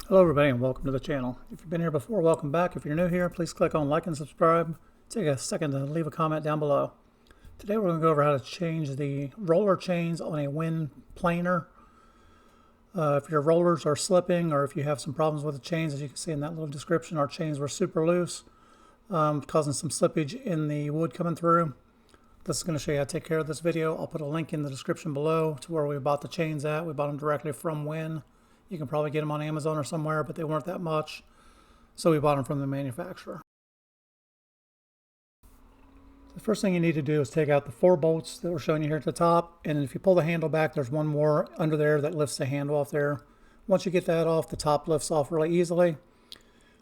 Hello everybody and welcome to the channel. If you've been here before, welcome back. If you're new here, please click on like and subscribe. Take a second to leave a comment down below. Today we're going to go over how to change the roller chains on a Wen Planer. If your rollers are slipping or if you have some problems with the chains, as you can see in that little description, our chains were super loose, causing some slippage in the wood coming through. This is going to show you how to take care of this video. I'll put a link in the description below to where we bought the chains at. We bought them directly from Wen. You can probably get them on Amazon or somewhere, but they weren't that much, so we bought them from the manufacturer. The first thing you need to do is take out the 4 bolts that we're showing you here at the top, and if you pull the handle back, there's one more under there that lifts the handle off there. Once you get that off, the top lifts off really easily.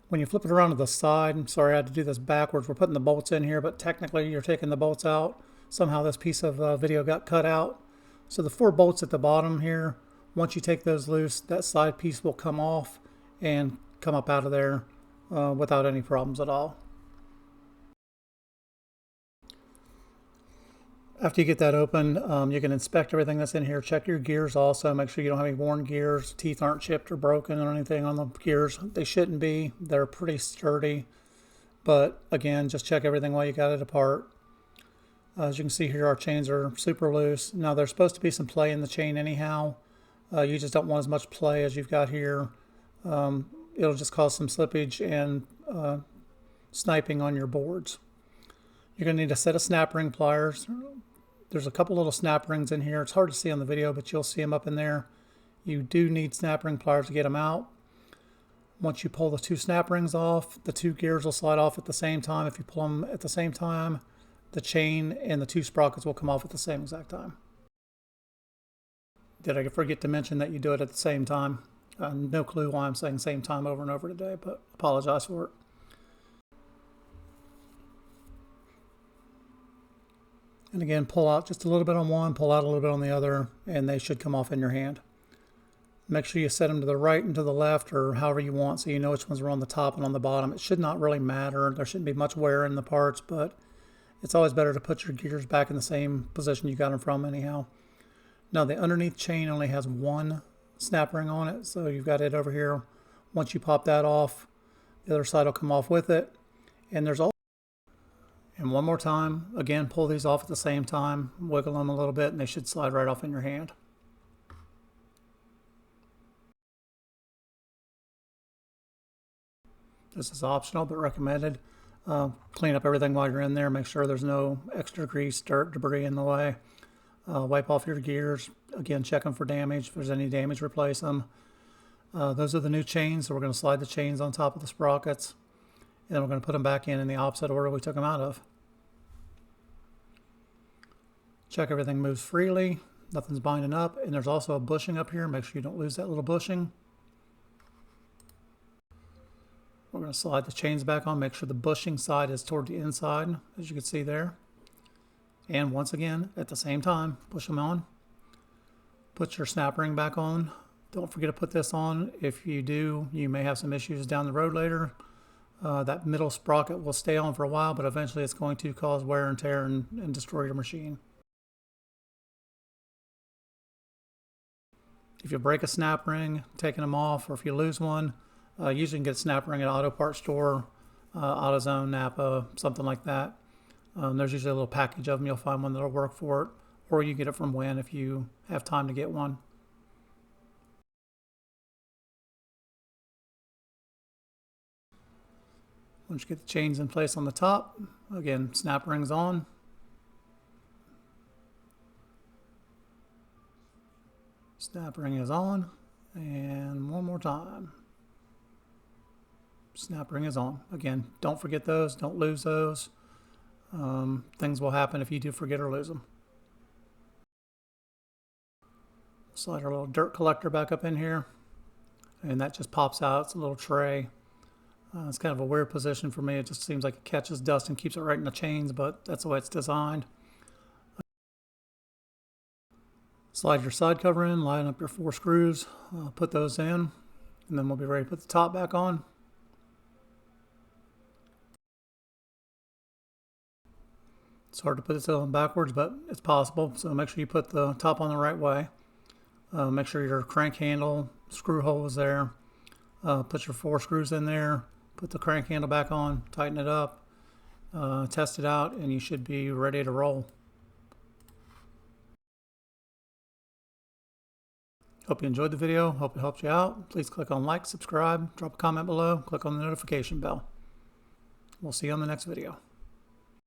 When you flip it around to the side, sorry I had to do this backwards, we're putting the bolts in here, but technically you're taking the bolts out. Somehow this piece of video got cut out. So the 4 bolts at the bottom here, once you take those loose, that side piece will come off and come up out of there without any problems at all. After you get that open, you can inspect everything that's in here. Check your gears also. Make sure you don't have any worn gears. Teeth aren't chipped or broken or anything on the gears. They shouldn't be. They're pretty sturdy. But again, just check everything while you got it apart. As you can see here, our chains are super loose. Now there's supposed to be some play in the chain anyhow. You just don't want as much play as you've got here. It'll just cause some slippage and sniping on your boards. You're going to need a set of snap ring pliers. There's a couple little snap rings in here. It's hard to see on the video, but you'll see them up in there. You do need snap ring pliers to get them out. Once you pull the 2 snap rings off, the 2 gears will slide off at the same time. If you pull them at the same time, the chain and the 2 sprockets will come off at the same exact time. Did I forget to mention that you do it at the same time? No clue why I'm saying same time over and over today, but apologize for it. And again, pull out just a little bit on one, pull out a little bit on the other, and they should come off in your hand. Make sure you set them to the right and to the left, or however you want, so you know which ones are on the top and on the bottom. It should not really matter. There shouldn't be much wear in the parts, but it's always better to put your gears back in the same position you got them from anyhow. Now the underneath chain only has 1 snap ring on it, so you've got it over here. Once you pop that off, the other side will come off with it. And there's also, and one more time, again, pull these off at the same time, wiggle them a little bit, and they should slide right off in your hand. This is optional but recommended. Clean up everything while you're in there. Make sure there's no extra grease, dirt, debris in the way. Wipe off your gears. Again, check them for damage. If there's any damage, replace them. Those are the new chains, so we're going to slide the chains on top of the sprockets, and then we're going to put them back in the opposite order we took them out of. Check everything moves freely, nothing's binding up, and there's also a bushing up here. Make sure you don't lose that little bushing. We're going to slide the chains back on. Make sure the bushing side is toward the inside, as you can see there. And once again, at the same time, push them on. Put your snap ring back on. Don't forget to put this on. If you do, you may have some issues down the road later. That middle sprocket will stay on for a while, but eventually it's going to cause wear and tear and destroy your machine. If you break a snap ring, taking them off, or if you lose one, usually you can get a snap ring at an auto parts store, AutoZone, Napa, something like that. There's usually a little package of them. You'll find one that'll work for it, or you get it from Wen if you have time to get one. Once you get the chains in place on the top, again, snap rings on. Snap ring is on, and one more time. Snap ring is on. Again, don't forget those, don't lose those. Things will happen if you do forget or lose them. Slide our little dirt collector back up in here, and that just pops out. It's a little tray. It's kind of a weird position for me. It just seems like it catches dust and keeps it right in the chains, but that's the way it's designed. Slide your side cover in, line up your 4 screws, put those in, and then we'll be ready to put the top back on. It's hard to put this on backwards, but it's possible. So make sure you put the top on the right way. Make sure your crank handle, screw hole is there. Put your 4 screws in there, put the crank handle back on, tighten it up, test it out, and you should be ready to roll. Hope you enjoyed the video. Hope it helped you out. Please click on like, subscribe, drop a comment below, click on the notification bell. We'll see you on the next video.